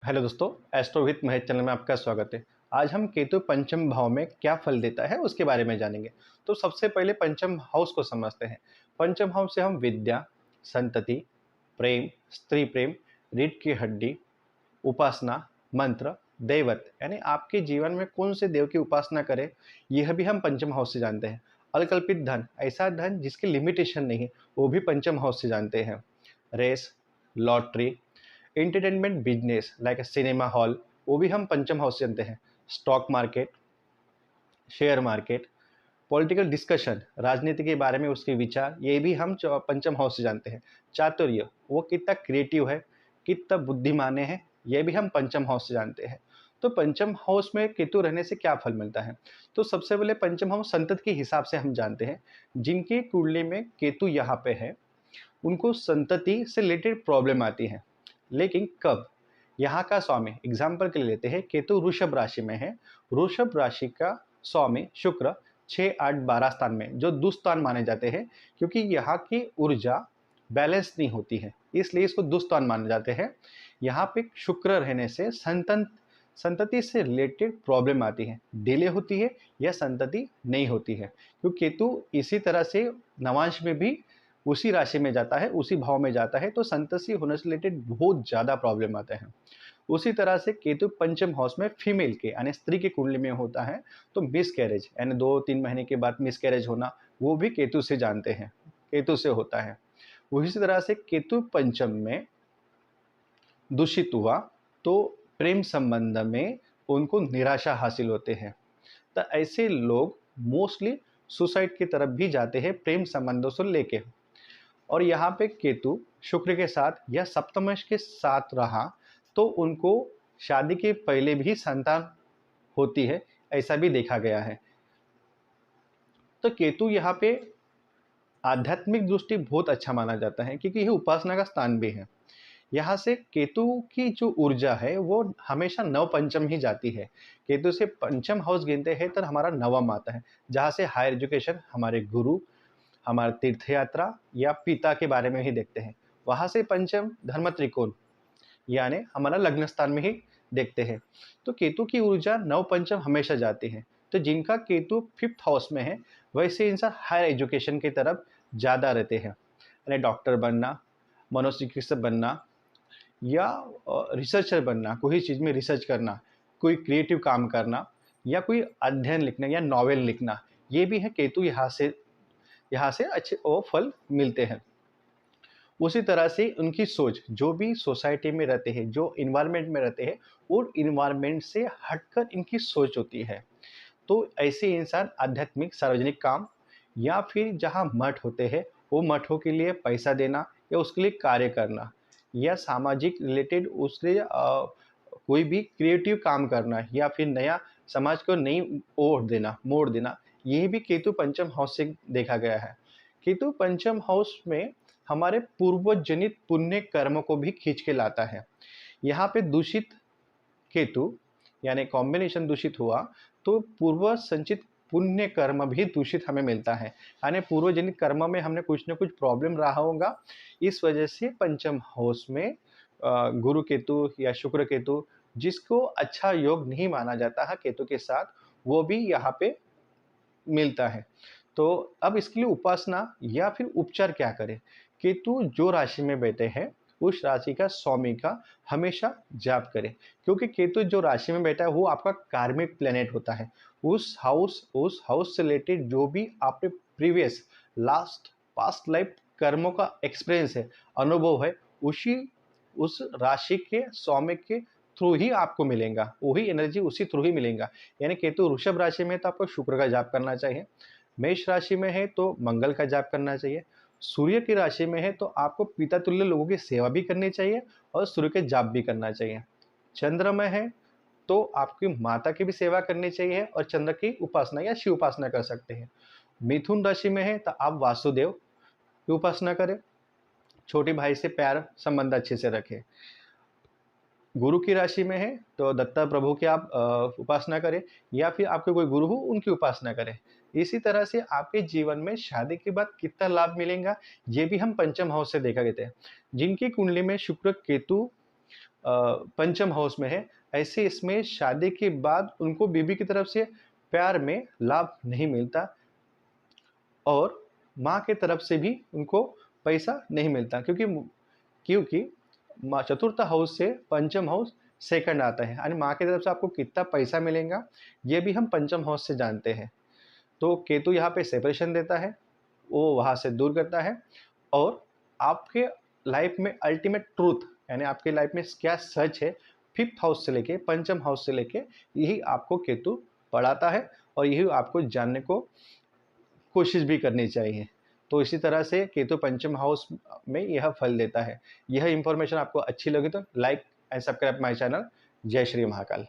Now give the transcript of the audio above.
Hello दोस्तों, Astrovid Mahesh channel में आपका स्वागत है। आज हम केतु पंचम भाव में क्या फल देता है उसके बारे में जानेंगे। तो सबसे पहले पंचम हाउस को समझते हैं। पंचम हाउस से हम विद्या, संतति, प्रेम, स्त्री प्रेम, रीढ़ की हड्डी, उपासना, मंत्र, दैवत यानी आपके जीवन में कौन से देव की उपासना करें, यह भी हम पंचम हाउस से जानते हैं। अल्पकल्पित धन, ऐसा धन जिसकी लिमिटेशन नहीं है, वो भी पंचम हाउस से जानते हैं। Race, lottery, entertainment business like cinema hall, वो भी हम पंचम हाउस से जानते हैं। Stock market, share market, political discussion, राजनीति के बारे में उसके विचार, ये भी हम पंचम हाउस से जानते हैं। चातुर्य, वो कितना क्रिएटिव है, कितना बुद्धिमान है, ये भी हम पंचम हाउस से जानते हैं। तो पंचम हाउस में केतु रहने से क्या फल मिलता है? तो सबसे पहले पंचम हाउस संतत के हिसाब से हम जानते हैं। जिनकी कुंडली में केतु यहाँ पे है, उनको संतति से रिलेटेड प्रॉब्लम आती है। लेकिन कब? यहाँ का स्वामी एग्जाम्पल के लिए लेते हैं, केतु वृषभ राशि में है। वृषभ राशि का स्वामी शुक्र 6, 8, 12 स्थान में, जो दुस्थान माने जाते हैं, क्योंकि यहाँ की ऊर्जा बैलेंस नहीं होती है, इसलिए इसको दुस्थान माने जाते हैं। यहाँ पे शुक्र रहने से संतति से रिलेटेड प्रॉब्लम आती है, डिले होती है या संतति नहीं होती है। क्योंकि केतु इसी तरह से नवांश में भी उसी राशि में जाता है, उसी भाव में जाता है, तो संतति होने से रिलेटेड बहुत ज़्यादा प्रॉब्लम आते हैं। उसी तरह से केतु पंचम हाउस में फीमेल के यानी स्त्री की कुंडली में होता है, तो मिस कैरेज यानी 2-3 महीने के बाद मिस कैरेज होना, वो भी केतु से जानते हैं, केतु से होता है। उसी तरह से केतु पंचम में दूषित हुआ तो प्रेम संबंध में उनको निराशा हासिल होते हैं। तो ऐसे लोग मोस्टली सुसाइड की तरफ भी जाते हैं प्रेम संबंधों से लेके। और यहाँ पे केतु शुक्र के साथ या सप्तमश के साथ रहा तो उनको शादी के पहले भी संतान होती है, ऐसा भी देखा गया है। तो केतु यहाँ पे आध्यात्मिक दृष्टि बहुत अच्छा माना जाता है, क्योंकि यह उपासना का स्थान भी है। यहाँ से केतु की जो ऊर्जा है वो हमेशा नव पंचम ही जाती है। केतु से पंचम हाउस गिनते हैं तो हमारा नवम आता है, जहाँ से हायर एजुकेशन, हमारे गुरु, हमारा तीर्थ यात्रा या पिता के बारे में ही देखते हैं। वहाँ से पंचम धर्म त्रिकोण यानी हमारा लग्न स्थान में ही देखते हैं। तो केतु की ऊर्जा नव पंचम हमेशा जाती है। तो जिनका केतु फिफ्थ हाउस में है, वैसे इंसान हायर एजुकेशन की तरफ ज़्यादा रहते हैं, यानी डॉक्टर बनना, मनोचिकित्सक बनना या रिसर्चर बनना, कोई चीज़ में रिसर्च करना, कोई क्रिएटिव काम करना या कोई अध्ययन लिखना या नॉवेल लिखना, ये भी है केतु यहाँ से अच्छे वो फल मिलते हैं। उसी तरह से उनकी सोच, जो भी सोसाइटी में रहते हैं, जो इन्वायरमेंट में रहते हैं, और इन्वायरमेंट से हटकर इनकी सोच होती है। तो ऐसे इंसान आध्यात्मिक सार्वजनिक काम या फिर जहाँ मठ होते हैं, वो मठों के लिए पैसा देना या उसके लिए कार्य करना या सामाजिक रिलेटेड उसके कोई भी क्रिएटिव काम करना या फिर नया समाज को नई ओर देना, मोड़ देना, ये भी केतु पंचम हाउस से देखा गया है। केतु पंचम हाउस में हमारे पूर्व जनित पुण्य कर्म को भी खींच के लाता है। यहाँ पे दूषित केतु यानी कॉम्बिनेशन दूषित हुआ तो पूर्व संचित पुण्य कर्म भी दूषित हमें मिलता है, यानी पूर्वजनित कर्म में हमने कुछ न कुछ प्रॉब्लम रहा होगा। इस वजह से पंचम हाउस में गुरु केतु या शुक्र केतु, जिसको अच्छा योग नहीं माना जाता है केतु के साथ, वो भी यहाँ पे मिलता है। तो अब इसके लिए उपासना या फिर उपचार क्या करें? केतु जो राशि में बैठे हैं, उस राशि का स्वामी का हमेशा जाप करें, क्योंकि केतु जो राशि में बैठा है वो आपका कार्मिक प्लेनेट होता है। उस हाउस से रिलेटेड जो भी आपने प्रीवियस लास्ट पास्ट लाइफ कर्मों का एक्सपीरियंस है, अनुभव है, उसी उस राशि के स्वामी के थ्रू ही आपको मिलेगा, वही एनर्जी उसी थ्रू ही मिलेगा। यानी केतु वृषभ राशि में तो आपको शुक्र का जाप करना चाहिए, मेष राशि में है तो मंगल का जाप करना चाहिए, सूर्य की राशि में है तो आपको पिता तुल्य लोगों की सेवा भी करनी चाहिए और सूर्य के जाप भी करना चाहिए। चंद्र में है तो आपकी माता की भी सेवा करनी चाहिए और चंद्र की उपासना या शिव उपासना कर सकते हैं। मिथुन राशि में है तो आप वासुदेव की उपासना करें, छोटे भाई से प्यार संबंध अच्छे से रखें। गुरु की राशि में है तो दत्ता प्रभु की आप उपासना करें या फिर आपके कोई गुरु हो उनकी उपासना करें। इसी तरह से आपके जीवन में शादी के बाद कितना लाभ मिलेगा, ये भी हम पंचम हाउस से देखा गया है। जिनकी कुंडली में शुक्र केतु पंचम हाउस में है, ऐसे इसमें शादी के बाद उनको बीवी की तरफ से प्यार में लाभ नहीं मिलता और माँ की तरफ से भी उनको पैसा नहीं मिलता, क्योंकि चतुर्थ हाउस से पंचम हाउस सेकंड आता है, यानी माँ की तरफ से आपको कितना पैसा मिलेगा ये भी हम पंचम हाउस से जानते हैं। तो केतु यहाँ पे सेपरेशन देता है, वो वहाँ से दूर करता है और आपके लाइफ में अल्टीमेट ट्रूथ, यानी आपके लाइफ में क्या सच है, फिफ्थ हाउस से लेके पंचम हाउस से लेके यही आपको केतु पढ़ाता है और यही आपको जानने को कोशिश भी करनी चाहिए। तो इसी तरह से केतु पंचम हाउस में यह फल देता है। यह इन्फॉर्मेशन आपको अच्छी लगी तो like and subscribe my channel. जय श्री महाकाल।